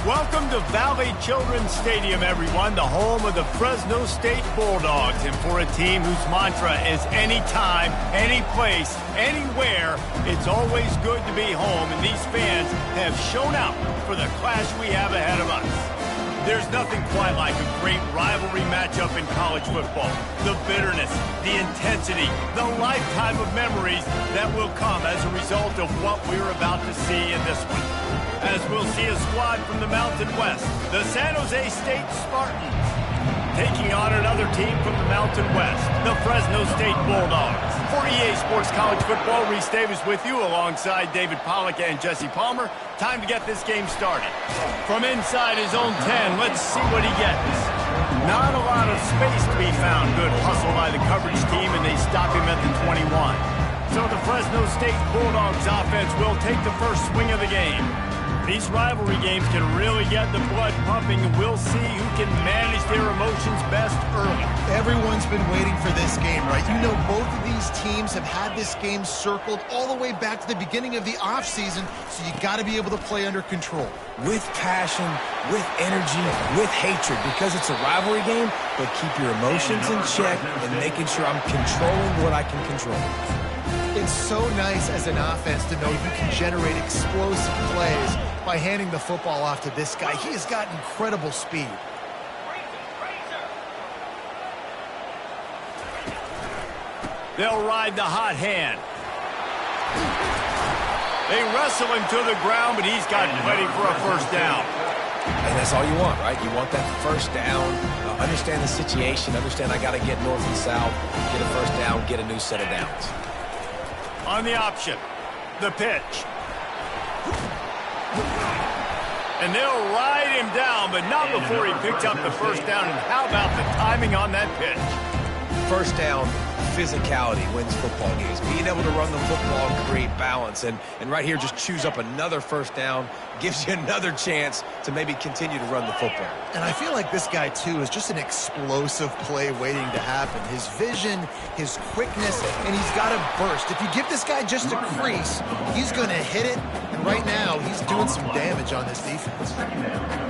Welcome to Valley Children's Stadium, everyone, the home of the Fresno State Bulldogs. And for a team whose mantra is anytime, any place, anywhere, it's always good to be home. And these fans have shown out for the clash we have ahead of us. There's nothing quite like a great rivalry matchup in college football. The bitterness, the intensity, the lifetime of memories that will come as a result of what we're about to see in this one. As we'll see a squad from the Mountain West, the San Jose State Spartans, taking on another team from the Mountain West, the Fresno State Bulldogs. For EA Sports College Football, Reese Davis with you alongside David Pollack and Jesse Palmer. Time to get this game started. From inside his own 10, let's see what he gets. Not a lot of space to be found. Good hustle by the coverage team, and they stop him at the 21. So the Fresno State Bulldogs offense will take the first swing of the game. These rivalry games can really get the blood pumping, and we'll see who can manage their emotions best early. Everyone's been waiting for this game, right? You know, both of these teams have had this game circled all the way back to the beginning of the offseason, so you got to be able to play under control. With passion, with energy, with hatred, because it's a rivalry game, but keep your emotions in check and making sure I'm controlling what I can control. It's so nice as an offense to know you can generate explosive plays by handing the football off to this guy. He has got incredible speed. They'll ride the hot hand. They wrestle him to the ground, but he's got plenty for a first down. And that's all you want, right? You want that first down, understand the situation, understand I got to get north and south, get a first down, get a new set of downs. On the option, the pitch. And they'll ride him down, but not before he picks up the first down. And how about the timing on that pitch? First down, physicality wins football games. Being able to run the football and create balance. And right here, just choose up another first down, gives you another chance to maybe continue to run the football. And I feel like this guy, too, is just an explosive play waiting to happen. His vision, his quickness, and he's got a burst. If you give this guy just a crease, he's going to hit it. And right now, he's doing some damage on this defense.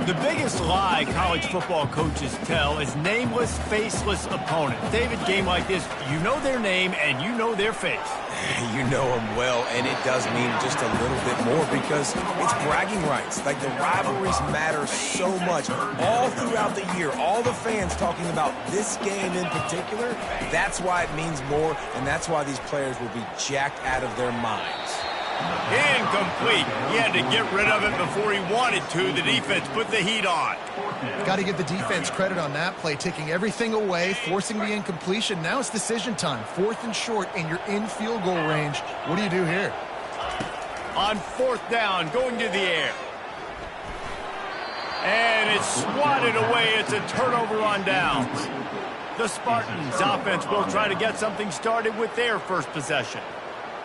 The biggest lie college football coaches tell is nameless, faceless opponents. David, game like this, you know their name and you know their face. You know them well, and it does mean just a little bit more because it's bragging rights. Like, the rivalries matter so much all throughout the year. All the fans talking about this game in particular, that's why it means more, and that's why these players will be jacked out of their minds. Incomplete. He had to get rid of it before he wanted to. The defense put the heat on. Got to give the defense credit on that play, taking everything away, forcing the incompletion. Now it's decision time. 4th and short, and you're in field goal range. What do you do here? On 4th down, going to the air. And it's swatted away. It's a turnover on downs. The Spartans offense will try to get something started with their first possession.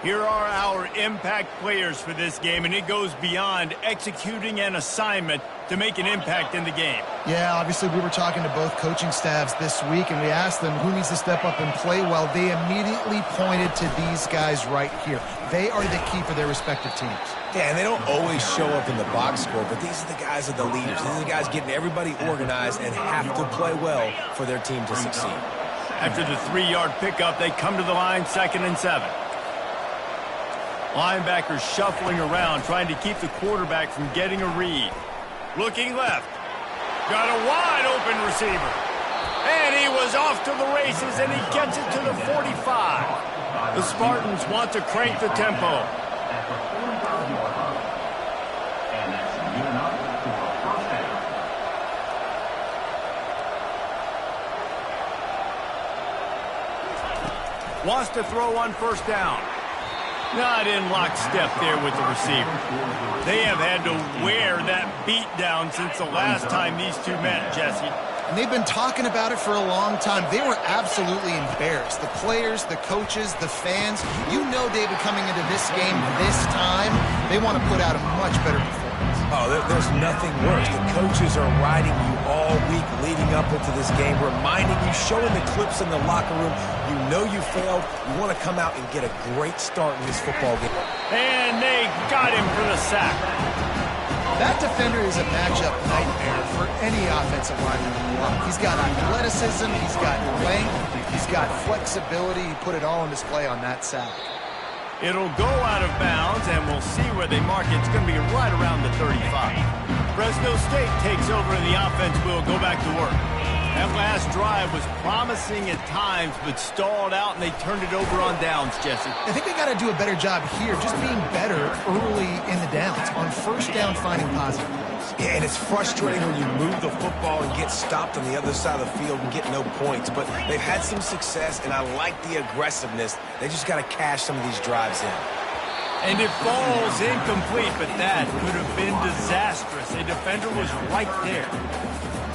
Here are our impact players for this game, and it goes beyond executing an assignment to make an impact in the game. Yeah, obviously we were talking to both coaching staffs this week, and we asked them who needs to step up and play well. They immediately pointed to these guys right here. They are the key for their respective teams. Yeah, and they don't always show up in the box score, but these are the guys that are the leaders. These are the guys getting everybody organized and have to play well for their team to succeed. After the 3-yard pickup, they come to the line, 2nd and 7. Linebackers shuffling around, trying to keep the quarterback from getting a read. Looking left. Got a wide-open receiver. And he was off to the races, and he gets it to the 45. The Spartans want to crank the tempo. Wants to throw on 1st down. Not in lockstep there with the receiver. They have had to wear that beat down since the last time these two met, Jesse. And they've been talking about it for a long time. They were absolutely embarrassed. The players, the coaches, the fans. You know, David, coming into this game this time, they want to put out a much better performance. Oh, there's nothing worse. The coaches are riding you all week leading up into this game, reminding you, showing the clips in the locker room. You know you failed. You want to come out and get a great start in this football game. And they got him for the sack. That defender is a matchup nightmare for any offensive lineman to block. He's got athleticism, he's got length, he's got flexibility. He put it all on display on that sack. It'll go out of bounds, and we'll see where they mark it. It's going to be right around the 35. Fresno State takes over, and the offense will go back to work. That last drive was promising at times, but stalled out, and they turned it over on downs, Jesse. I think they got to do a better job here, just being better early in the downs, on first down finding positive plays. Yeah, and it's frustrating when you move the football and get stopped on the other side of the field and get no points, but they've had some success, and I like the aggressiveness. They just got to cash some of these drives in. And it falls incomplete, but that could have been disastrous. A defender was right there.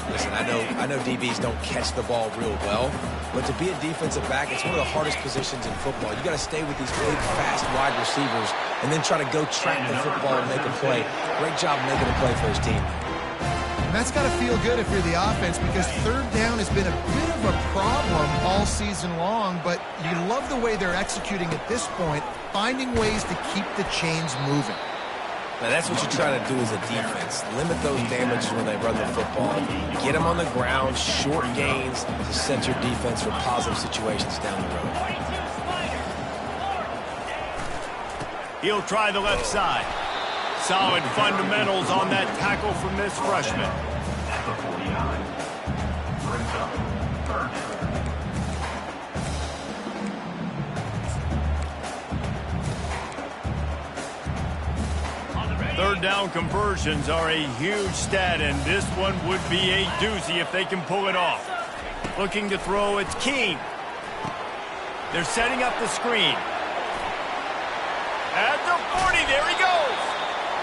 Listen, I know DBs don't catch the ball real well, but to be a defensive back, it's one of the hardest positions in football. You got to stay with these big, fast wide receivers and then try to go track the football and make a play. Great job making a play for his team. And that's got to feel good if you're the offense, because third down has been a bit of a problem all season long, but you love the way they're executing at this point, finding ways to keep the chains moving. Now, that's what you're trying to do as a defense. Limit those damages when they run the football. Get them on the ground, short gains to set your defense for positive situations down the road. He'll try the left side. Solid fundamentals on that tackle from this freshman. Third down conversions are a huge stat, and this one would be a doozy if they can pull it off. Looking to throw, it's Keene. They're setting up the screen. At the 40, there he goes.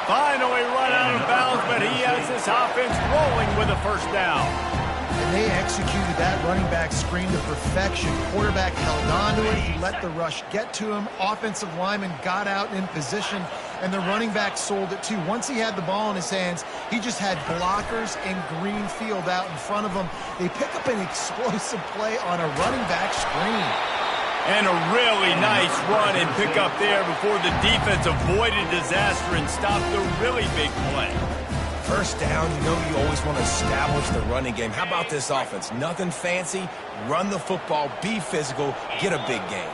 Finally run out of bounds, but he has this offense rolling with a first down. And they executed that running back screen to perfection. Quarterback held on to it. He let the rush get to him. Offensive lineman got out in position, and the running back sold it too. Once he had the ball in his hands, he just had blockers and green field out in front of him. They pick up an explosive play on a running back screen. And a really nice run and pick up there before the defense avoided disaster and stopped the really big play. First down, you always want to establish the running game. How about this offense? Nothing fancy. Run the football, be physical, get a big gain.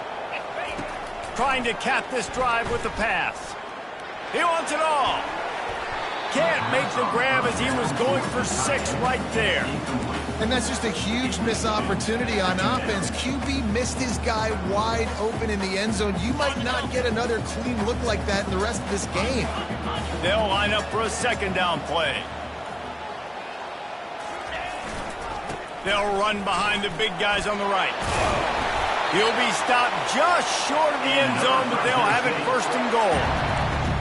Trying to cap this drive with the pass. He wants it all. Can't make the grab as he was going for 6 right there. And that's just a huge missed opportunity on offense. QB missed his guy wide open in the end zone. You might not get another clean look like that in the rest of this game. They'll line up for a second down play. They'll run behind the big guys on the right. He'll be stopped just short of the end zone, but they'll have it first and goal.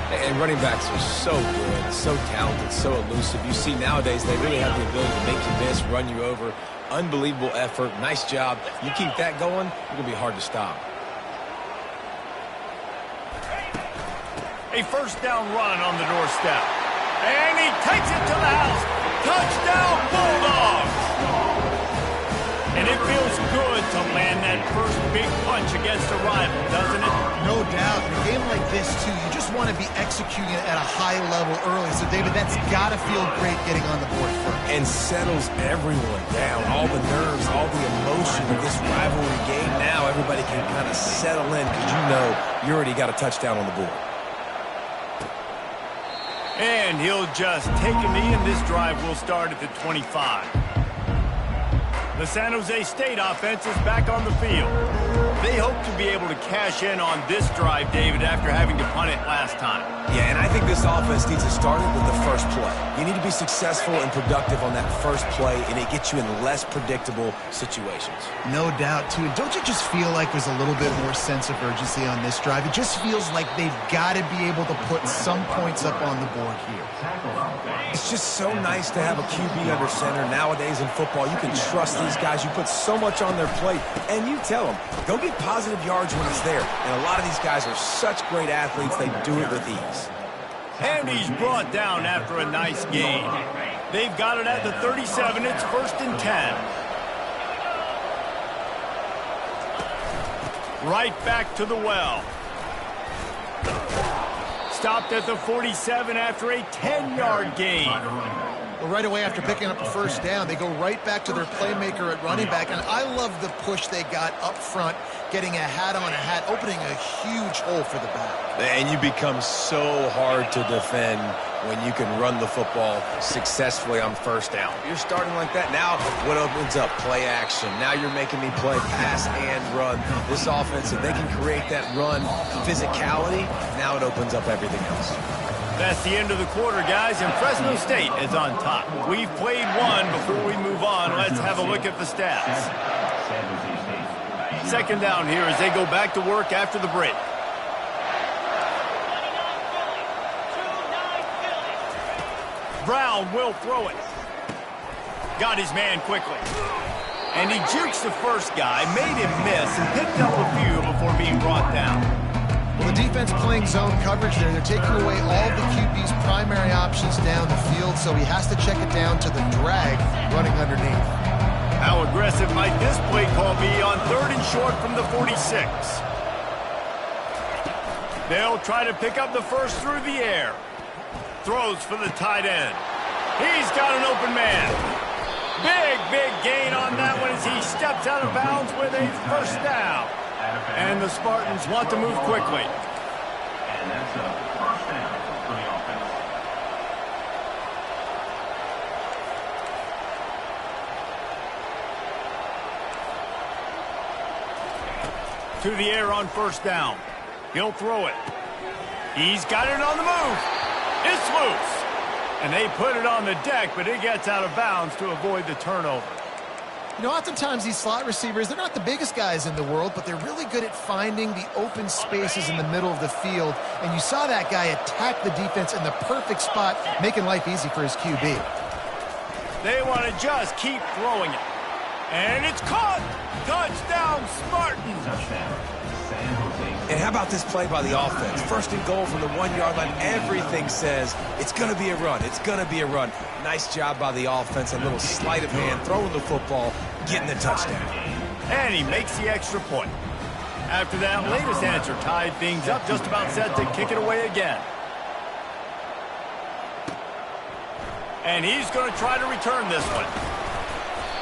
And running backs are so good, so talented, so elusive. You see nowadays they really have the ability to make you miss, run you over. Unbelievable effort. Nice job. You keep that going, you're going to be hard to stop. A first down run on the doorstep. And he takes it to the house. Touchdown, Bulldogs! And it feels good to land that first big punch against a rival, doesn't it? No doubt. In a game like this, too, you just want to be executing it at a high level early. So, David, that's got to feel great getting on the board first. And settles everyone down. All the nerves, all the emotion of this rivalry game. Now everybody can kind of settle in because you know you already got a touchdown on the board. And he'll just take a knee, and this drive will start at the 25. The San Jose State offense is back on the field. They hope to be able to cash in on this drive, David, after having to punt it last time. Yeah, and I think this offense needs to start it with the first play. You need to be successful and productive on that first play, and it gets you in less predictable situations. No doubt, too. And don't you just feel like there's a little bit more sense of urgency on this drive? It just feels like they've got to be able to put some points up on the board here. It's just so nice to have a QB under center. Nowadays in football, you can trust these guys. You put so much on their plate, and you tell them, go get positive yards when it's there. And a lot of these guys are such great athletes, they do it with ease. And he's brought down after a nice gain. They've got it at the 37. It's 1st and 10. Right back to the well. Stopped at the 47 after a 10-yard gain. Well, right away after picking up a first down, they go right back to their playmaker at running back. And I love the push they got up front, getting a hat on a hat, opening a huge hole for the back. And you become so hard to defend when you can run the football successfully on first down. You're starting like that. Now what opens up? Play action. Now you're making me play pass and run. This offense, if they can create that run physicality, now it opens up everything else. That's the end of the quarter, guys, and Fresno State is on top. We've played one. Before we move on, let's have a look at the stats. Second down here as they go back to work after the break. Brown will throw it. Got his man quickly. And he jukes the first guy, made him miss, and picked up a few before being brought down. Well, the defense playing zone coverage there. They're taking away all the QB's primary options down the field, so he has to check it down to the drag running underneath. How aggressive might this play call be on 3rd and short from the 46? They'll try to pick up the first through the air. Throws for the tight end. He's got an open man. Big gain on that one as he steps out of bounds with a first down. And the Spartans want to move quickly. And that's a first down for the offense. To the air on first down. He'll throw it. He's got it on the move. It's loose. And they put it on the deck, but it gets out of bounds to avoid the turnover. You know, oftentimes these slot receivers, they're not the biggest guys in the world, but they're really good at finding the open spaces in the middle of the field. And you saw that guy attack the defense in the perfect spot, making life easy for his QB. They want to just keep throwing it. And it's caught. Touchdown, Spartans. Touchdown, San Jose. And how about this play by the offense? First and goal from the 1-yard line. Everything says it's going to be a run. It's going to be a run. Nice job by the offense. A little sleight of hand, throwing the football, getting the touchdown. And he makes the extra point. After that latest answer tied things up, just about set to kick it away again. And he's going to try to return this one.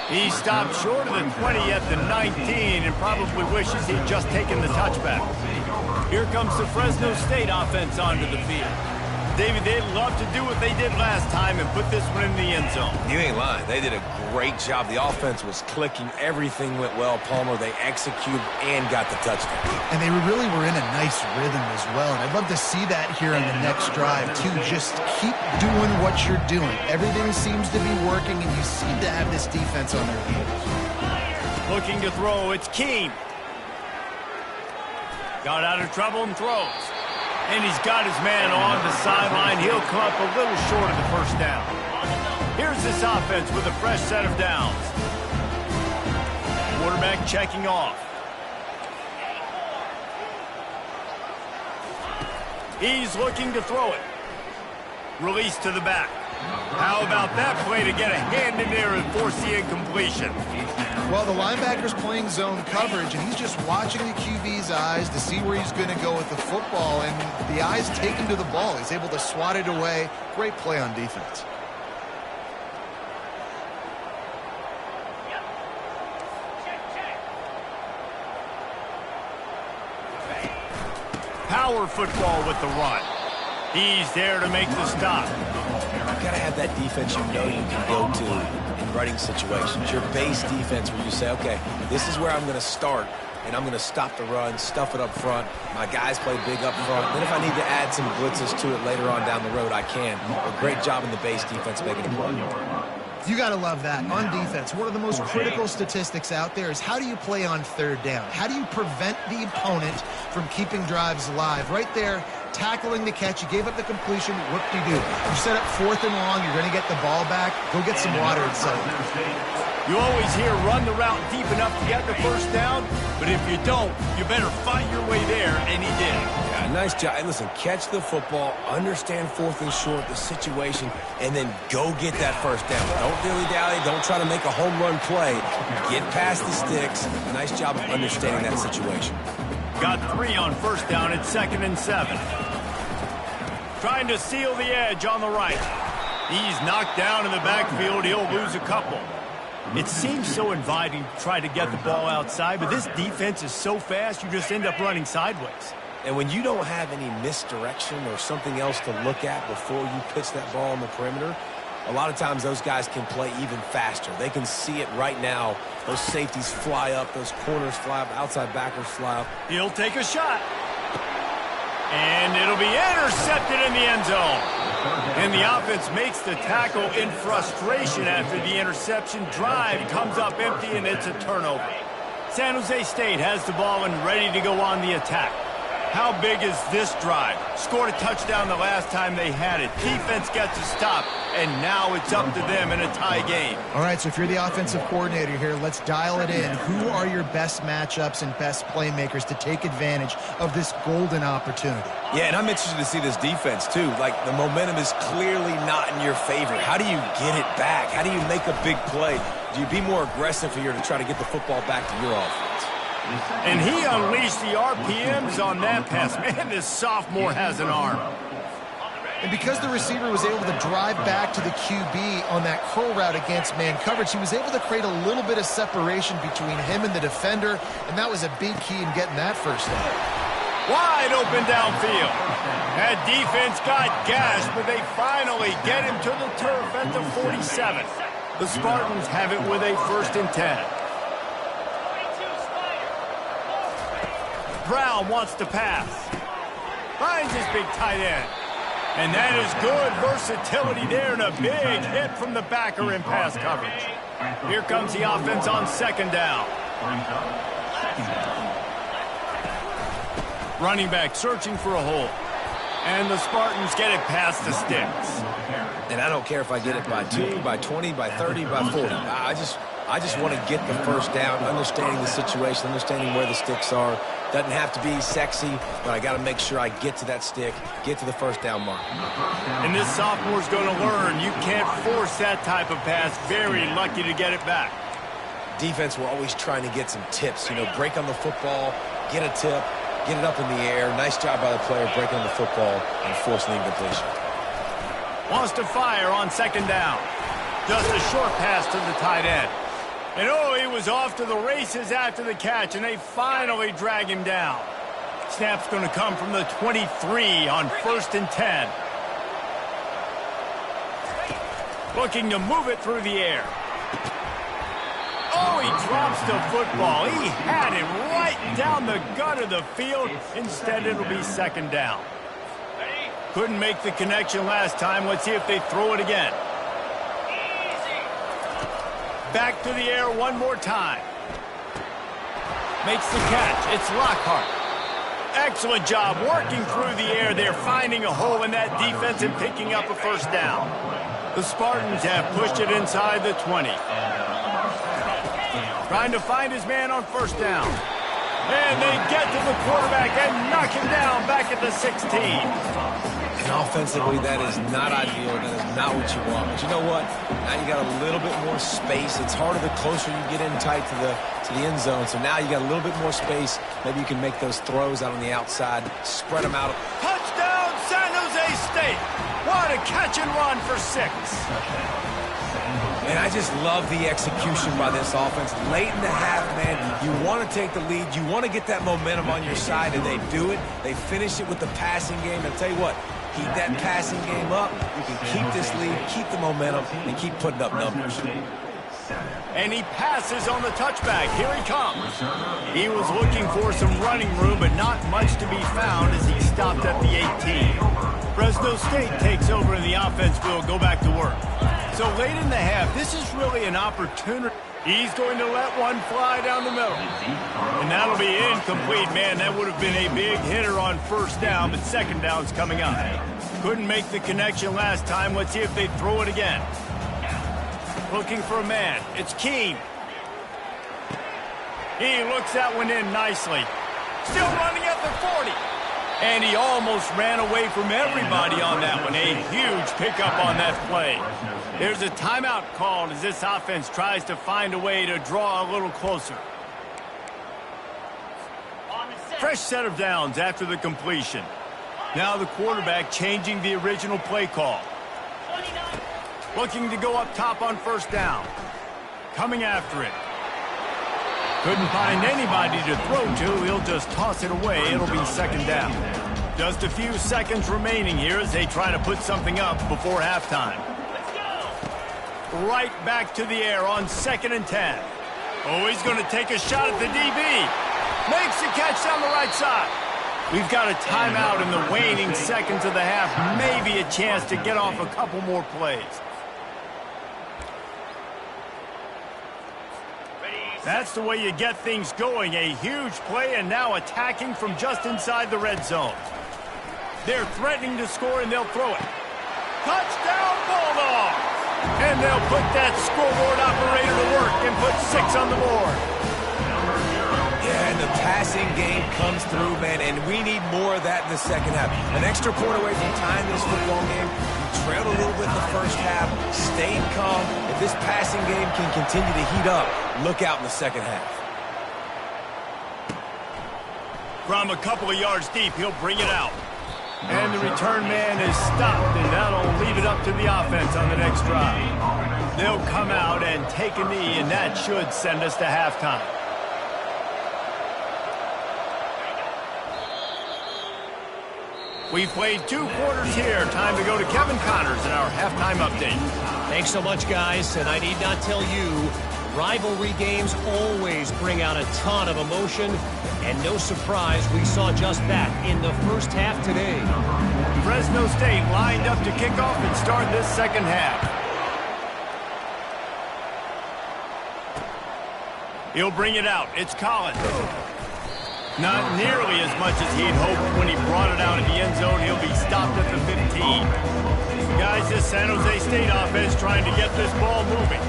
He stopped short of the 20 at the 19 and probably wishes he'd just taken the touchback. Here comes the Fresno State offense onto the field. David, they'd love to do what they did last time and put this one in the end zone. You ain't lying. They did a great job. The offense was clicking. Everything went well. Palmer, they executed and got the touchdown. And they really were in a nice rhythm as well. And I'd love to see that here on the next drive, too. Just keep doing what you're doing. Everything seems to be working, and you seem to have this defense on their heels. Looking to throw, it's Keene. Got out of trouble and throws. And he's got his man on the sideline. He'll come up a little short of the first down. Here's this offense with a fresh set of downs. Quarterback checking off. He's looking to throw it. Release to the back. How about that play to get a hand in there and force the incompletion? Well, the linebacker's playing zone coverage, and he's just watching the QB's eyes to see where he's going to go with the football, and the eyes take him to the ball. He's able to swat it away. Great play on defense. Power football with the run. He's there to make the stop. You've got to have that defense you know you can go to in running situations. Your base defense where you say, okay, this is where I'm going to start, and I'm going to stop the run, stuff it up front. My guys play big up front. Then if I need to add some blitzes to it later on down the road, I can. A great job in the base defense making a play. You got to love that. On defense, one of the most critical statistics out there is how do you play on third down? How do you prevent the opponent from keeping drives alive? Right there, tackling the catch. You gave up the completion. Whoop-de-doo. You set up 4th and long. You're going to get the ball back. Go get some water and settle. You always hear run the route deep enough to get the first down, but if you don't, you better fight your way there, and he did. Yeah, nice job. And listen, catch the football, understand 4th and short, the situation, and then go get that first down. Don't dilly-dally. Don't try to make a home run play. Get past the sticks. Nice job of understanding that situation. Got 3 on first down at 2nd and 7. Trying to seal the edge on the right. He's knocked down in the backfield. He'll lose a couple. It seems so inviting to try to get the ball outside, but this defense is so fast, you just end up running sideways. And when you don't have any misdirection or something else to look at before you pitch that ball on the perimeter, a lot of times those guys can play even faster. They can see it right now. Those safeties fly up, those corners fly up, outside backers fly up. He'll take a shot. And it'll be intercepted in the end zone. And the offense makes the tackle in frustration after the interception. Drive comes up empty, and it's a turnover. San Jose State has the ball and ready to go on the attack. How big is this drive? Scored a touchdown the last time they had it. Defense gets a stop, and now it's up to them in a tie game. All right, so if you're the offensive coordinator here, let's dial it in. Who are your best matchups and best playmakers to take advantage of this golden opportunity? Yeah, and I'm interested to see this defense, too. Like, the momentum is clearly not in your favor. How do you get it back? How do you make a big play? Do you be more aggressive here to try to get the football back to your offense? And he unleashed the RPMs on that pass. Man, this sophomore has an arm. And because the receiver was able to drive back to the QB on that curl route against man coverage, he was able to create a little bit of separation between him and the defender, and that was a big key in getting that first down. Wide open downfield. That defense got gashed, but they finally get him to the turf at the 47. The Spartans have it with a 1st and 10. Brown wants to pass. Finds his big tight end. And that is good versatility there and a big hit from the backer in pass coverage. Here comes the offense on 2nd down. Running back searching for a hole. And the Spartans get it past the sticks. And I don't care if I get it by 2, by 20, by 30, by 40. I just want to get the first down, understanding the situation, understanding where the sticks are. Doesn't have to be sexy, but I got to make sure I get to that stick, get to the first down mark. And this sophomore's going to learn you can't force that type of pass. Very lucky to get it back. Defense, we're always trying to get some tips. You know, break on the football, get a tip, get it up in the air. Nice job by the player breaking on the football and forcing the incompletion. Wants to fire on 2nd down. Just a short pass to the tight end. And oh, he was off to the races after the catch, and they finally drag him down. Snap's going to come from the 23 on 1st and 10. Looking to move it through the air. Oh, he drops the football. He had it right down the gut of the field. Instead, it'll be 2nd down. Couldn't make the connection last time. Let's see if they throw it again. Back to the air one more time. Makes the catch. It's Lockhart. Excellent job working through the air there, finding a hole in that defense and picking up a 1st down. The Spartans have pushed it inside the 20. Trying to find his man on 1st down. And they get to the quarterback and knock him down back at the 16. And offensively, that is not ideal. That is not what you want. But you know what? Now you got a little bit more space. It's harder the closer you get in tight to the end zone. So now you got a little bit more space. Maybe you can make those throws out on the outside, spread them out. Touchdown, San Jose State. What a catch and run for 6. And I just love the execution by this offense. Late in the half, man, you want to take the lead. You want to get that momentum on your side, and they do it. They finish it with the passing game. And I'll tell you what, keep that passing game up. You can keep this lead, keep the momentum, and keep putting up numbers. And he passes on the touchback. Here he comes. He was looking for some running room, but not much to be found as he stopped at the 18. Fresno State takes over, and the offense will go back to work. So late in the half, this is really an opportunity. He's going to let one fly down the middle. And that'll be incomplete, man. That would have been a big hitter on 1st down, but 2nd down's coming up. Couldn't make the connection last time. Let's see if they throw it again. Looking for a man. It's Keene. He looks that one in nicely. Still running at the 40. And he almost ran away from everybody on that one. A huge pickup on that play. There's a timeout called as this offense tries to find a way to draw a little closer. Fresh set of downs after the completion. Now the quarterback changing the original play call. Looking to go up top on first down. Coming after it. Couldn't find anybody to throw to. He'll just toss it away. It'll be second down. Just a few seconds remaining here as they try to put something up before halftime. Right back to the air on 2nd and 10. Oh, he's going to take a shot at the DB. Makes the catch down the right side. We've got a timeout in the waning seconds of the half. Maybe a chance to get off a couple more plays. That's the way you get things going. A huge play and now attacking from just inside the red zone. They're threatening to score and they'll throw it. Touchdown Bulldogs! And they'll put that scoreboard operator to work and put 6 on the board. Yeah, and the passing game comes through, man, and we need more of that in the second half. An extra point away from tying this football game. We trailed a little bit in the first half, stayed calm. If this passing game can continue to heat up, look out in the second half. From a couple of yards deep, he'll bring it out. And the return man is stopped, and that'll leave it up to the offense on the next drive. They'll come out and take a knee, and that should send us to halftime. We've played 2 quarters here. Time to go to Kevin Connors in our halftime update. Thanks so much, guys. And I need not tell you, rivalry games always bring out a ton of emotion. And no surprise, we saw just that in the first half today. Fresno State lined up to kick off and start this second half. He'll bring it out. It's Collins. Not nearly as much as he'd hoped when he brought it out in the end zone. He'll be stopped at the 15. Guys, this San Jose State offense trying to get this ball moving.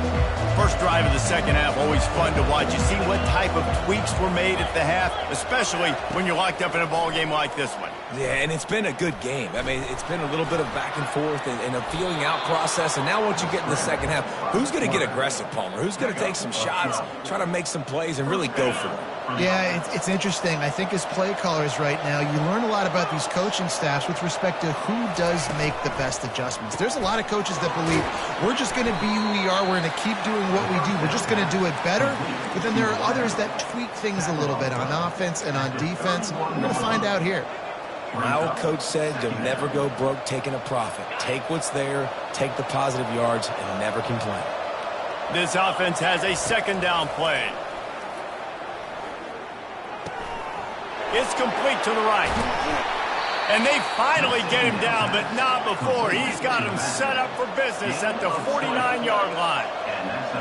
First drive of the second half, always fun to watch. You see what type of tweaks were made at the half, especially when you're locked up in a ball game like this one. Yeah, and it's been a good game. I mean, it's been a little bit of back and forth and a feeling out process. And now once you get in the second half, who's going to get aggressive, Palmer? Who's going to take some shots, try to make some plays, and really go for it? Yeah, it's interesting. I think as play callers right now, you learn a lot about these coaching staffs with respect to who does make the best adjustments. There's a lot of coaches that believe we're just going to be who we are. We're going to keep doing what we do. We're just going to do it better. But then there are others that tweak things a little bit on offense and on defense. We're going to find out here. My old coach said you'll never go broke taking a profit. Take what's there, take the positive yards, and never complain. This offense has a second down play. It's complete to the right. And they finally get him down, but not before. He's got him set up for business at the 49-yard line.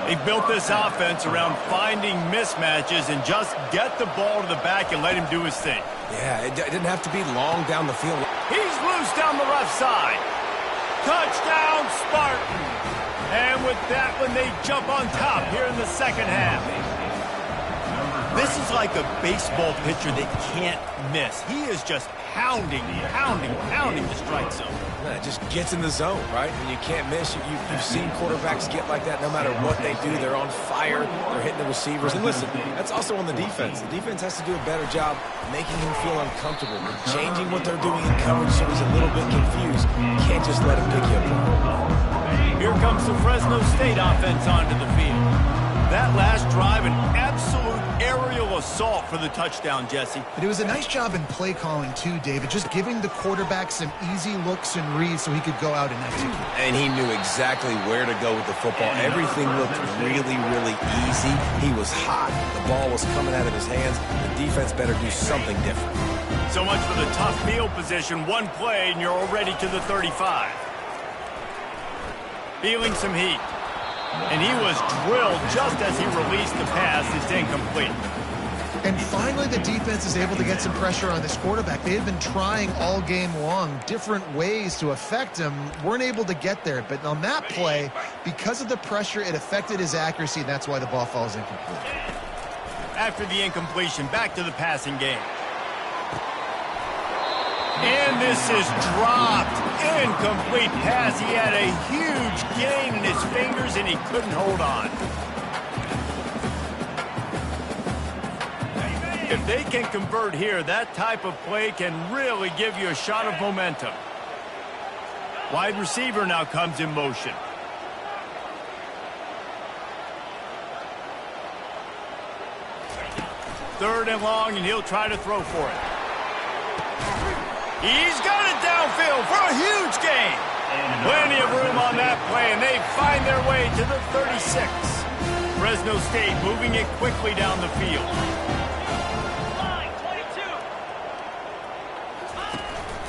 They built this offense around finding mismatches and just get the ball to the back and let him do his thing. Yeah, it didn't have to be long down the field. He's loose down the left side. Touchdown, Spartans. And with that one, they jump on top here in the second half. This is like a baseball pitcher that can't miss. He is just pounding the strike zone. It just gets in the zone, right? And you can't miss. You've seen quarterbacks get like that no matter what they do. They're on fire. They're hitting the receivers. And listen, that's also on the defense. The defense has to do a better job making him feel uncomfortable, changing what they're doing in coverage so he's a little bit confused. You can't just let him pick you apart. Here comes the Fresno State offense onto the field. That last drive, an absolute aerial assault for the touchdown, Jesse. But it was a nice job in play calling too, David, just giving the quarterback some easy looks and reads so he could go out and execute. And he knew exactly where to go with the football. Everything looked really easy. He was hot. The ball was coming out of his hands. The defense better do something different. So much for the tough field position. One play and you're already to the 35. Feeling some heat. And he was drilled just as he released the pass. It's incomplete. And finally, the defense is able to get some pressure on this quarterback. They had been trying all game long different ways to affect him. Weren't able to get there. But on that play, because of the pressure, it affected his accuracy, and that's why the ball falls incomplete. After the incompletion, back to the passing game. And this is dropped. Incomplete pass. He had a huge gain in his fingers, and he couldn't hold on. If they can convert here, that type of play can really give you a shot of momentum. Wide receiver now comes in motion. Third and long, and he'll try to throw for it. He's got it downfield for a huge gain. Plenty of room on that play, and they find their way to the 36. Fresno State moving it quickly down the field.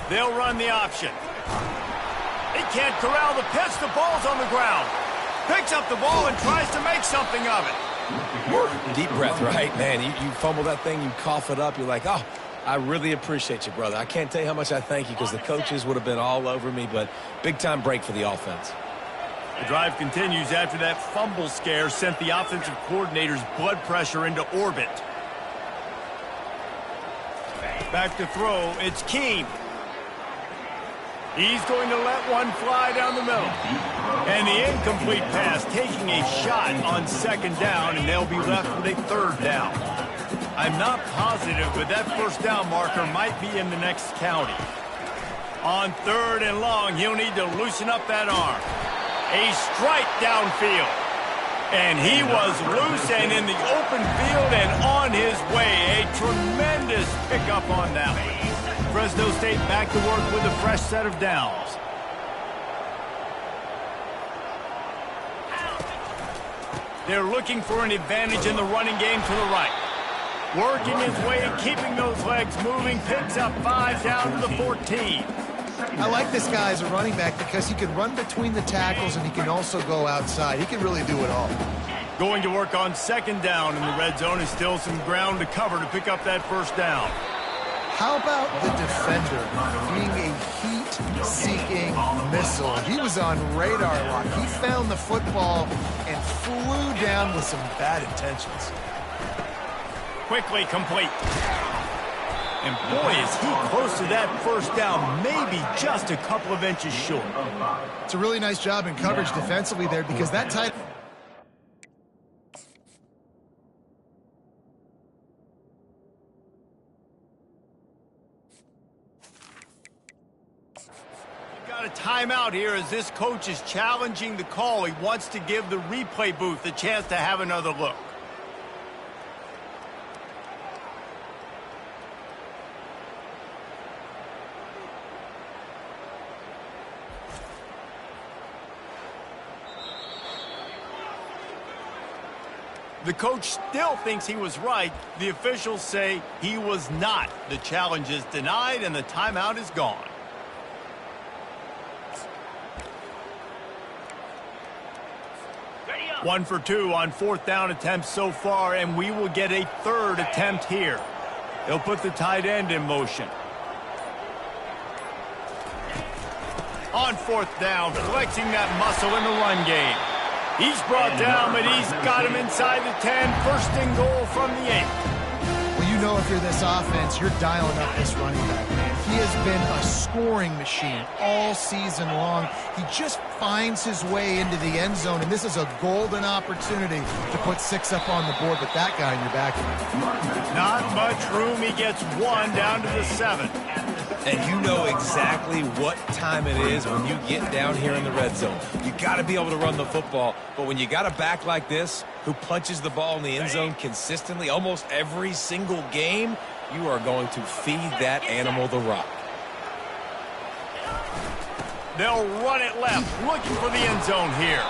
They'll run the option. He can't corral the pitch. The ball's on the ground. Picks up the ball and tries to make something of it. Deep breath, right? Man, you fumble that thing, you cough it up, you're like, oh, I really appreciate you, brother. I can't tell you how much I thank you because the coaches would have been all over me, but big-time break for the offense. The drive continues after that fumble scare sent the offensive coordinator's blood pressure into orbit. Back to throw, it's Keem. He's going to let one fly down the middle. And the incomplete pass taking a shot on second down, and they'll be left with a third down. I'm not positive, but that first down marker might be in the next county. On third and long, he'll need to loosen up that arm. A strike downfield. And he was loose and in the open field and on his way. A tremendous pickup on that one. Fresno State back to work with a fresh set of downs. They're looking for an advantage in the running game to the right. Working his way, keeping those legs moving, picks up 5 down to the 14. I like this guy as a running back because he can run between the tackles and he can also go outside. He can really do it all. Going to work on second down in the red zone is still some ground to cover to pick up that first down. How about the defender being a heat-seeking missile? He was on radar lock. He found the football and flew down with some bad intentions. Quickly complete. And boy, is he close to that first down, maybe just a couple of inches short. It's a really nice job in coverage defensively there because that tight... Got a timeout here as this coach is challenging the call. He wants to give the replay booth a chance to have another look. The coach still thinks he was right. The officials say he was not. The challenge is denied and the timeout is gone. One for two on fourth down attempts so far, and we will get a third attempt here. They'll put the tight end in motion. On fourth down, flexing that muscle in the run game. He's brought down, but he's got him inside the 10. First and goal from the 8. Well, you know if you're this offense, you're dialing up this running back, man. He has been a scoring machine all season long. He just finds his way into the end zone, and this is a golden opportunity to put 6 up on the board with that guy in your back. Not much room. He gets 1 down to the 7. And you know exactly what time it is when you get down here in the red zone. You got to be able to run the football, but when you got a back like this who punches the ball in the end zone consistently almost every single game, you are going to feed that animal the rock. They'll run it left, looking for the end zone here.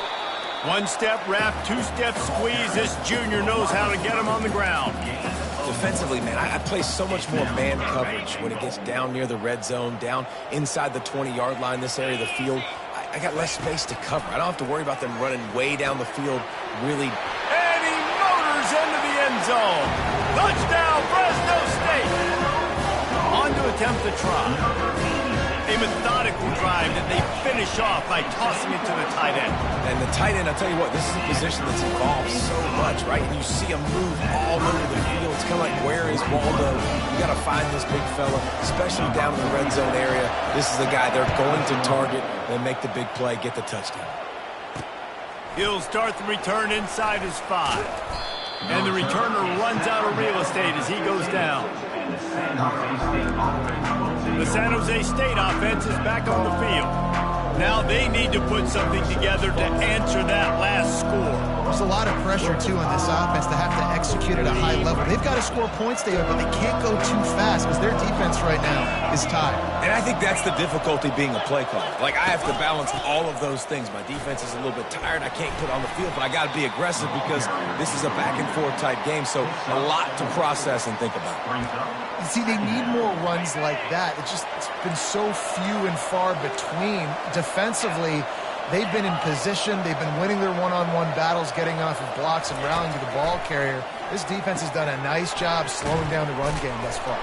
1-step wrap, 2-step squeeze. This junior knows how to get him on the ground. Defensively, man, I play so much more man coverage when it gets down near the red zone, down inside the 20-yard line, this area of the field. I got less space to cover. I don't have to worry about them running way down the field, really. And he motors into the end zone. Touchdown, Fresno State. On to attempt the try. A methodical drive that they finish off by tossing it to the tight end. And the tight end, I'll tell you what, this is a position that's evolved so much, right? And you see him move all over the field. It's kind of like, where is Waldo? You got to find this big fella, especially down in the red zone area. This is the guy they're going to target and make the big play, get the touchdown. He'll start the return inside his 5. And the returner runs out of real estate as he goes down. The San Jose State offense is back on the field. Now they need to put something together to answer that last score. There's a lot of pressure, too, on this offense to have to execute at a high level. They've got to score points, David, but they can't go too fast because their defense right now is tired. And I think that's the difficulty being a play caller. Like, I have to balance all of those things. My defense is a little bit tired. I can't put on the field, but I got to be aggressive because this is a back-and-forth type game, so a lot to process and think about. You see, they need more runs like that. It's been so few and far between. Defensively, they've been in position. They've been winning their one-on-one battles, getting off of blocks and rallying to the ball carrier. This defense has done a nice job slowing down the run game thus far.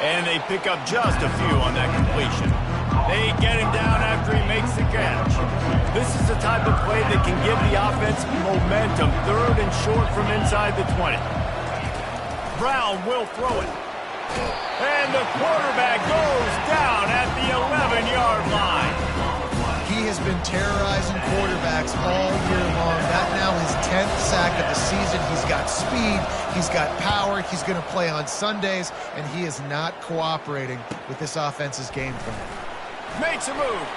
And they pick up just a few on that completion. They get him down after he makes the catch. This is the type of play that can give the offense momentum. 3rd and short from inside the 20. Brown will throw it. And the quarterback goes down at the 11-yard line. He has been terrorizing quarterbacks all year long. That now his 10th sack of the season. He's got speed. He's got power. He's going to play on Sundays, and he is not cooperating with this offense's game plan. Makes a move.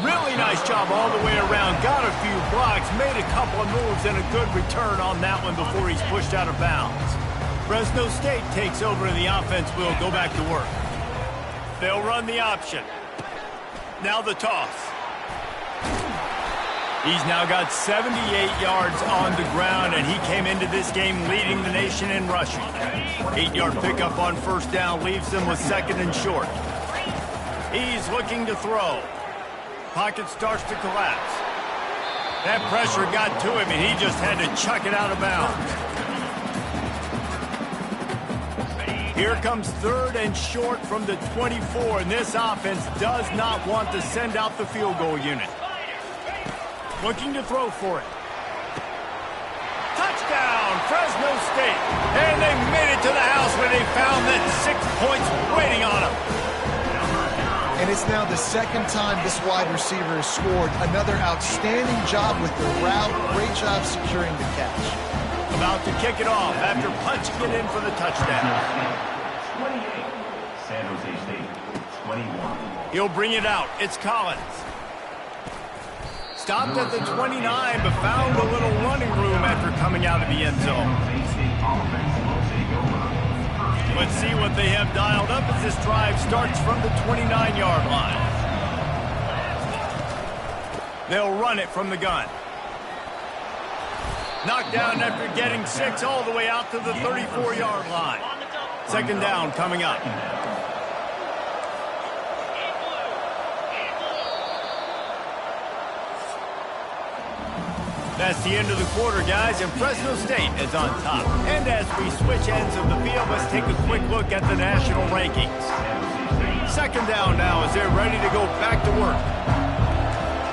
Really nice job all the way around. Got a few blocks, made a couple of moves, and a good return on that one before he's pushed out of bounds. Fresno State takes over, and the offense will go back to work. They'll run the option. Now the toss. He's now got 78 yards on the ground, and he came into this game leading the nation in rushing. 8-yard pickup on 1st down leaves them with 2nd and short. He's looking to throw. Pocket starts to collapse. That pressure got to him, and he just had to chuck it out of bounds. Here comes 3rd and short from the 24, and this offense does not want to send out the field goal unit. Looking to throw for it. Touchdown, Fresno State. And they made it to the house where they found that 6 points waiting on them. And it's now the 2nd time this wide receiver has scored. Another outstanding job with the route. Great job securing the catch. About to kick it off after punching it in for the touchdown. 28. San Jose State, 21. He'll bring it out. It's Collins. Stopped at the 29, but found a little running room after coming out of the end zone. Let's see what they have dialed up as this drive starts from the 29-yard line. They'll run it from the gun. Knocked down after getting 6 all the way out to the 34-yard line. 2nd down coming up. That's the end of the quarter, guys, and Fresno State is on top. And as we switch ends of the field, let's take a quick look at the national rankings. 2nd down now as they're ready to go back to work.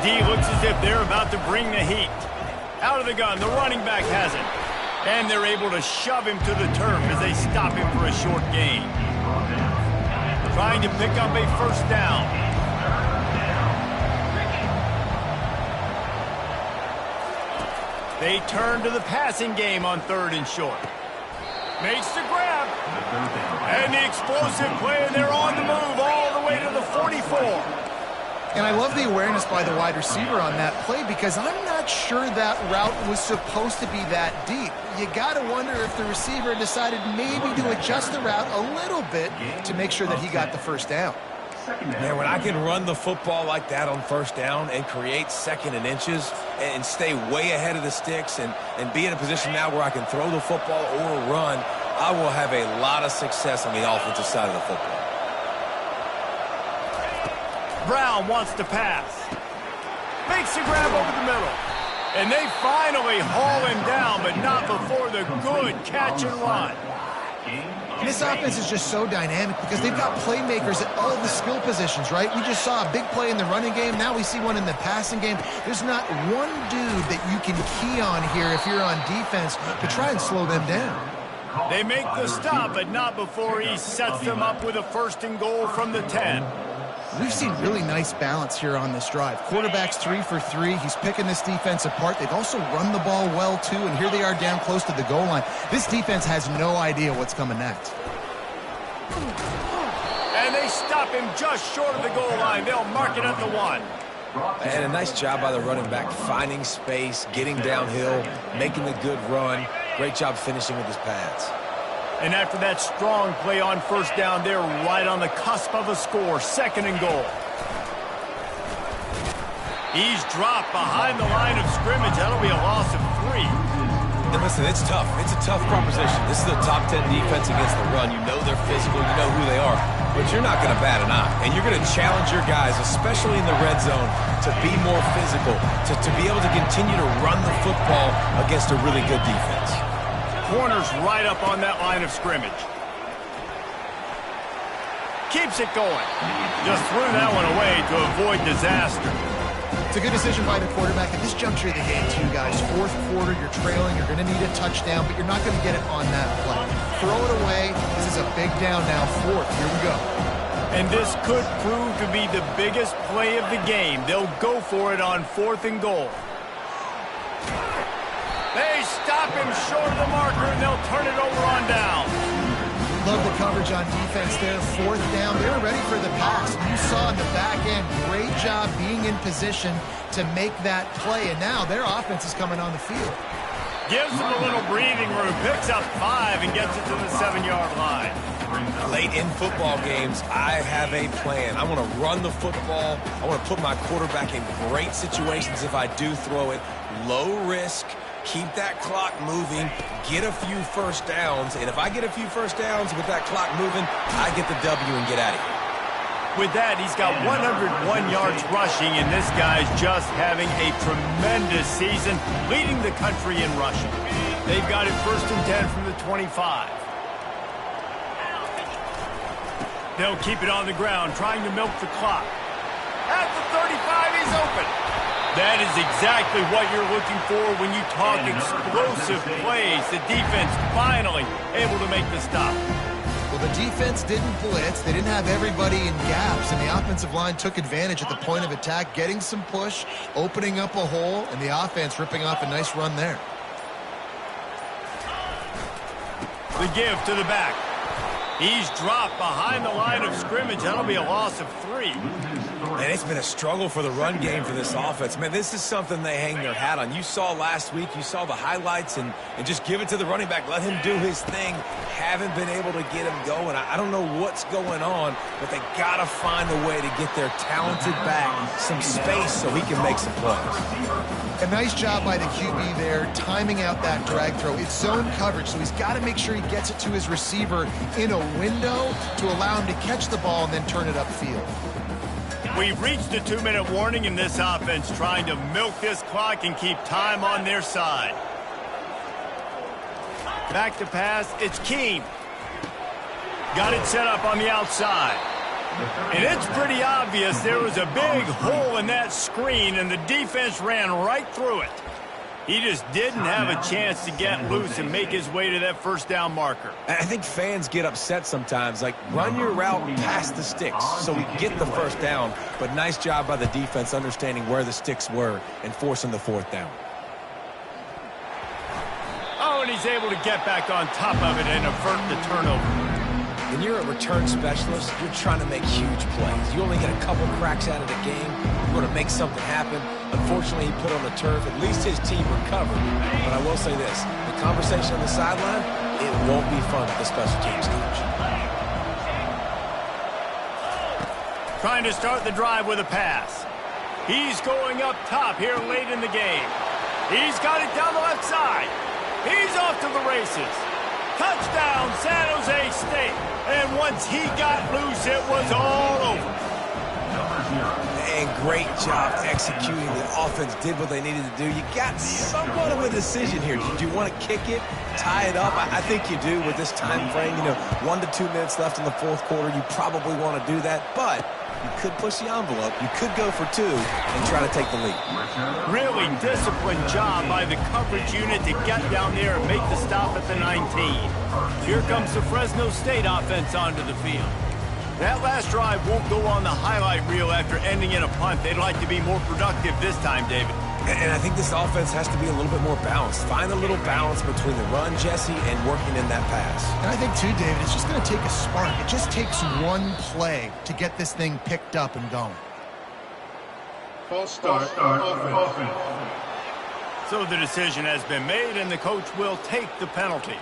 D looks as if they're about to bring the heat. Out of the gun, the running back has it. And they're able to shove him to the turf as they stop him for a short gain. Trying to pick up a 1st down. They turn to the passing game on 3rd and short. Makes the grab. And the explosive play, and they're on the move all the way to the 44. And I love the awareness by the wide receiver on that play because I'm not sure that route was supposed to be that deep. You got to wonder if the receiver decided maybe to adjust the route a little bit to make sure that he got the 1st down. Man, when I can run the football like that on 1st down and create 2nd and inches and stay way ahead of the sticks and be in a position now where I can throw the football or run, I will have a lot of success on the offensive side of the football. Brown wants to pass. Makes the grab over the middle. And they finally haul him down, but not before the good catch and run. And this offense is just so dynamic because they've got playmakers at all the skill positions, right? We just saw a big play in the running game. Now we see one in the passing game. There's not one dude that you can key on here if you're on defense to try and slow them down. They make the stop, but not before he sets them up with a 1st and goal from the 10. We've seen really nice balance here on this drive. Quarterback's 3 for 3. He's picking this defense apart. They've also run the ball well, too, and here they are down close to the goal line. This defense has no idea what's coming next. And they stop him just short of the goal line. They'll mark it at the 1. And a nice job by the running back, finding space, getting downhill, making a good run. Great job finishing with his pads. And after that strong play on first down, they're right on the cusp of a score. 2nd and goal. He's dropped behind the line of scrimmage. That'll be a loss of 3. And listen, it's tough. It's a tough proposition. This is a top 10 defense against the run. You know they're physical. You know who they are. But you're not going to bat an eye. And you're going to challenge your guys, especially in the red zone, to be more physical, to be able to continue to run the football against a really good defense. Corner's right up on that line of scrimmage. Keeps it going. Just threw that one away to avoid disaster. It's a good decision by the quarterback at this juncture of the game, too, guys. 4th quarter, you're trailing. You're going to need a touchdown, but you're not going to get it on that play. Throw it away. This is a big down now. 4th. Here we go. And this could prove to be the biggest play of the game. They'll go for it on 4th and goal. They stop him short of the marker, and they'll turn it over on down. Love the coverage on defense there. 4th down. They were ready for the pass. You saw in the back end, great job being in position to make that play. And now their offense is coming on the field. Gives them a little breathing room. Picks up 5 and gets it to the 7-yard line. Late in football games, I have a plan. I want to run the football. I want to put my quarterback in great situations if I do throw it. Low risk. Keep that clock moving, get a few first downs, and if I get a few first downs with that clock moving, I get the W and get out of here. With that, he's got 101 yards rushing, and this guy's just having a tremendous season, leading the country in rushing. They've got it 1st and 10 from the 25. They'll keep it on the ground, trying to milk the clock. At the 35, he's open. That is exactly what you're looking for when you talk explosive plays. The defense finally able to make the stop. Well, the defense didn't blitz. They didn't have everybody in gaps, and the offensive line took advantage at the point of attack, getting some push, opening up a hole, and the offense ripping off a nice run there. The give to the back. He's dropped behind the line of scrimmage. That'll be a loss of 3. And it's been a struggle for the run game for this offense. Man, this is something they hang their hat on. You saw last week, you saw the highlights, and just give it to the running back. Let him do his thing. Haven't been able to get him going. I don't know what's going on, but they got to find a way to get their talented back some space so he can make some plays. A nice job by the QB there, timing out that drag throw. It's zone coverage, so he's got to make sure he gets it to his receiver in a window to allow him to catch the ball and then turn it upfield. We've reached the 2-minute warning in this offense, trying to milk this clock and keep time on their side. Back to pass, it's Keene. Got it set up on the outside. And it's pretty obvious there was a big hole in that screen, and the defense ran right through it. He just didn't have a chance to get loose and make his way to that 1st down marker. I think fans get upset sometimes, like run your route past the sticks so we get the 1st down, but nice job by the defense understanding where the sticks were and forcing the 4th down. Oh, and he's able to get back on top of it and avert the turnover. When you're a return specialist, you're trying to make huge plays. You only get a couple cracks out of the game. You want to make something happen. Unfortunately, he put on the turf. At least his team recovered. But I will say this, the conversation on the sideline, it won't be fun with the special teams coach. Trying to start the drive with a pass. He's going up top here late in the game. He's got it down the left side. He's off to the races. Touchdown, San Jose State. And once he got loose, it was all over. And great job executing. The offense did what they needed to do. You got somewhat of a decision here. Do you want to kick it, tie it up? I think you do with this time frame. 1 to 2 minutes left in the 4th quarter. You probably want to do that, but you could push the envelope. You could go for 2 and try to take the lead. Really disciplined job by the coverage unit to get down there and make the stop at the 19. Here comes the Fresno State offense onto the field. That last drive won't go on the highlight reel after ending in a punt. They'd like to be more productive this time, David. And I think this offense has to be a little bit more balanced. Find a little balance between the run, Jesse, and working in that pass. And I think, too, David, it's just going to take a spark. It just takes one play to get this thing picked up and going. False start offense. So the decision has been made, and the coach will take the penalty.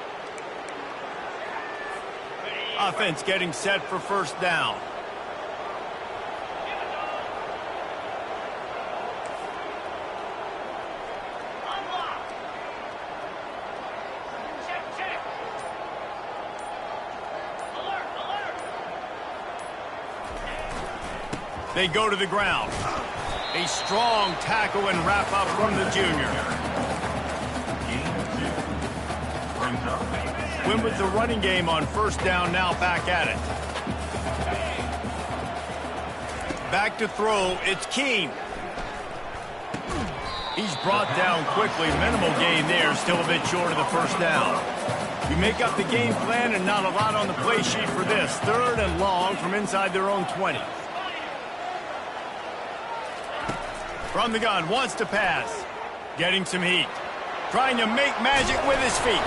Offense getting set for first down. They go to the ground. A strong tackle and wrap up from the junior. Win with the running game on first down, now back at it. Back to throw, it's Keene. He's brought down quickly. Minimal gain there, still a bit short of the first down. You make up the game plan and not a lot on the play sheet for this. 3rd and long from inside their own 20. From the gun, wants to pass. Getting some heat. Trying to make magic with his feet.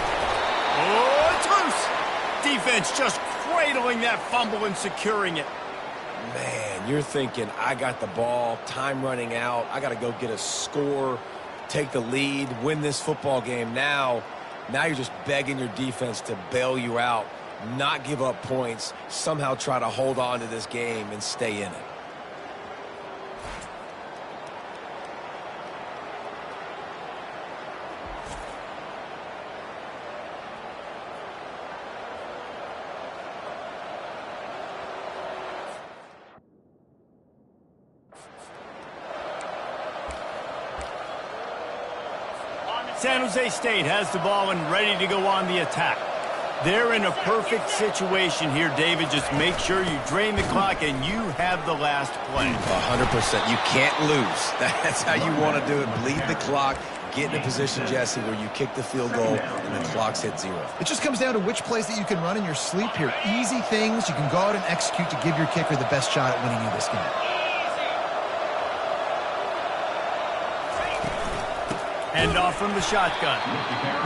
Oh, it's loose. Defense just cradling that fumble and securing it. Man, you're thinking, I got the ball, time running out, I got to go get a score, take the lead, win this football game. Now you're just begging your defense to bail you out, not give up points, somehow try to hold on to this game and stay in it. San Jose State has the ball and ready to go on the attack. They're in a perfect situation here, David. Just make sure you drain the clock and you have the last play. 100%. You can't lose. That's how you want to do it. Bleed the clock. Get in a position, Jesse, where you kick the field goal and the clock's hit 0. It just comes down to which plays that you can run in your sleep here. Easy things you can go out and execute to give your kicker the best shot at winning you this game. Hand off from the shotgun.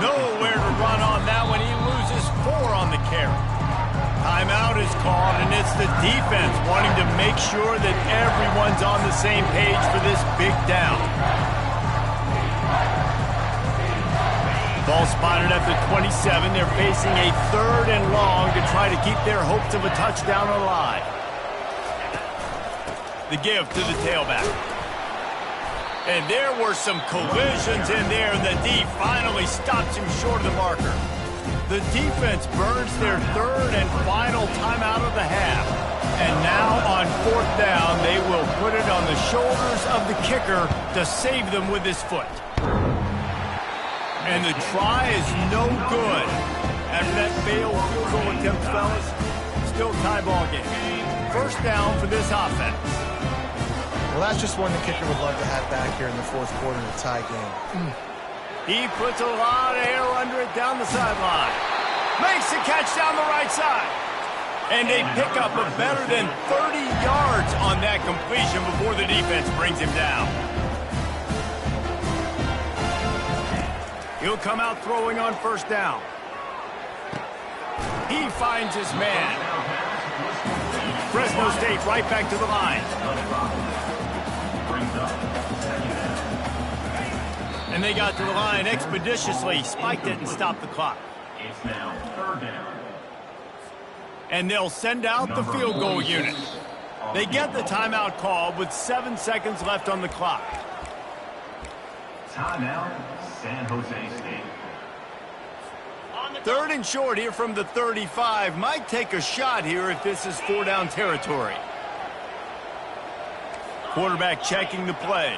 Nowhere to run on that one. He loses 4 on the carry. Timeout is called, and it's the defense wanting to make sure that everyone's on the same page for this big down. Ball spotted at the 27. They're facing a 3rd and long to try to keep their hopes of a touchdown alive. The give to the tailback. And there were some collisions in there, and the D finally stops him short of the marker. The defense burns their 3rd and final timeout of the half. And now on 4th down, they will put it on the shoulders of the kicker to save them with his foot. And the try is no good. After that failed field goal attempt, fellas, still tie ball game. First down for this offense. Well, that's just one the kicker would love to have back here in the 4th quarter in a tie game. He puts a lot of air under it down the sideline. Makes the catch down the right side. And they pick up a better than 30 yards on that completion before the defense brings him down. He'll come out throwing on first down. He finds his man. Fresno State right back to the line. And they got to the line expeditiously, spiked it and stopped the clock. It's now 3rd down. And they'll send out the field goal unit. They get the timeout call with 7 seconds left on the clock. Timeout, San Jose State. 3rd and short here from the 35. Might take a shot here if this is 4-down territory. Quarterback checking the play.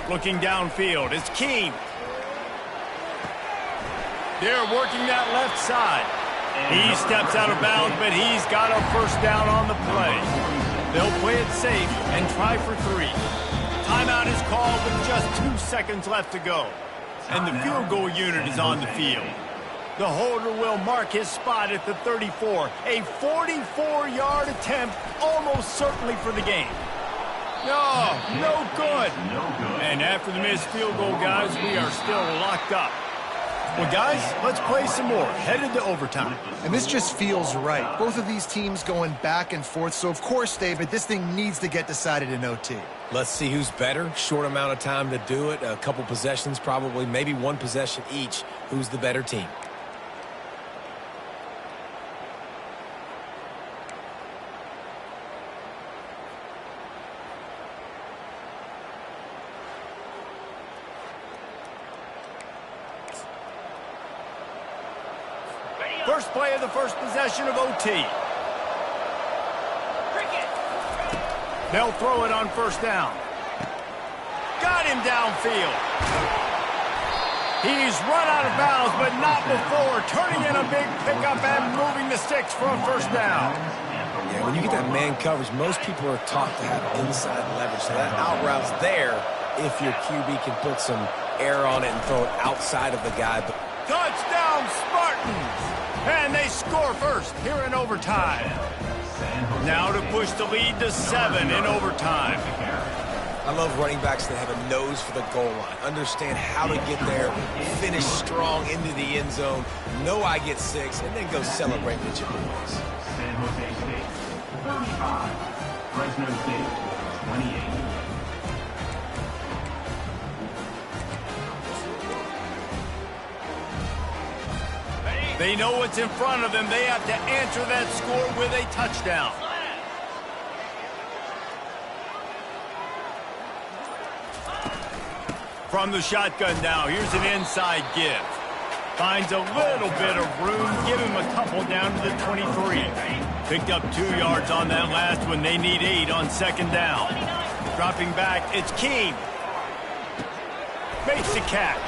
Looking downfield, it's Keene. They're working that left side. He steps out of bounds, but he's got a first down on the play. They'll play it safe and try for 3. Timeout is called with just 2 seconds left to go. And the field goal unit is on the field. The holder will mark his spot at the 34. A 44-yard attempt, almost certainly for the game. No good. And after the missed field goal, guys, we are still locked up. Well, guys, let's play some more. Headed to overtime. And this just feels right. Both of these teams going back and forth. So, of course, David, this thing needs to get decided in OT. Let's see who's better. Short amount of time to do it. A couple possessions, probably, maybe one possession each. Who's the better team? First play of the first possession of OT. They'll throw it on first down. Got him downfield. He's run out of bounds, but not before turning in a big pickup and moving the sticks for a first down. Yeah, when you get that man coverage, most people are taught to have inside leverage. So that out route's there if your QB can put some air on it and throw it outside of the guy. But Touchdown, Spartans! And they score first here in overtime. Now to push the lead to 7 in overtime. I love running backs that have a nose for the goal line. Understand how to get there, finish strong into the end zone, know I get 6, and then go celebrate with your boys. San Jose State, 35. Fresno State, 28. They know what's in front of them. They have to answer that score with a touchdown. From the shotgun now, here's an inside give. Finds a little bit of room. Give him a couple down to the 23. Picked up 2 yards on that last one. They need 8 on second down. Dropping back, it's Keene. Makes the catch.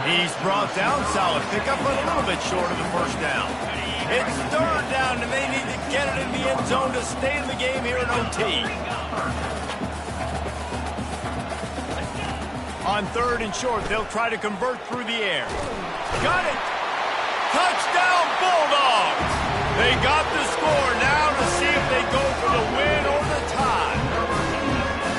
He's brought down, solid pickup, but a little bit short of the first down. It's third down, and they need to get it in the end zone to stay in the game here in OT. On third and short, they'll try to convert through the air. Got it! Touchdown, Bulldogs! They got the score now to see if they go for the win or the tie.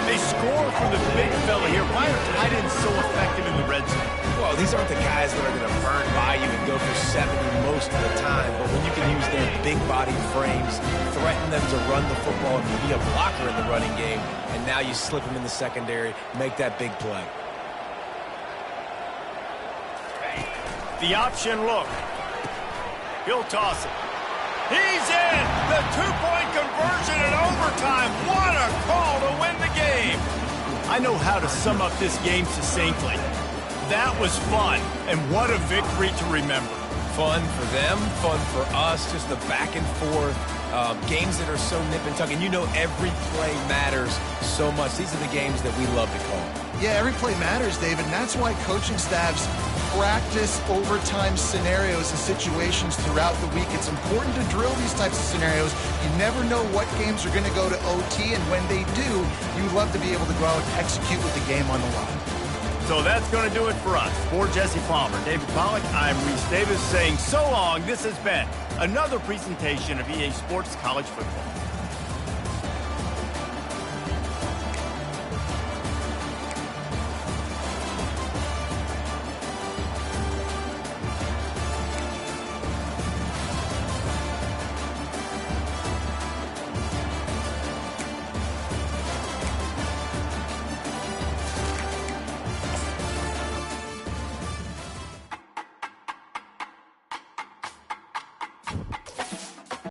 They score for the big fella here. Why are tight ends so effective in the red zone? Well, these aren't the guys that are going to burn by you and go for 70 most of the time, but when you can use their big body frames, threaten them to run the football and be a blocker in the running game, and now you slip them in the secondary, make that big play. The option look. He'll toss it. He's in! The two-point conversion in overtime. What a call to win the game! I know how to sum up this game succinctly. That was fun, and what a victory to remember. Fun for them, fun for us, just the back and forth, games that are so nip and tuck, and you know every play matters so much. These are the games that we love to call. Yeah, every play matters, David, and that's why coaching staffs practice overtime scenarios and situations throughout the week. It's important to drill these types of scenarios. You never know what games are going to go to OT, and when they do, you love to be able to go out and execute with the game on the line. So that's going to do it for us. For Jesse Palmer, David Pollack, I'm Reese Davis saying so long. This has been another presentation of EA Sports College Football.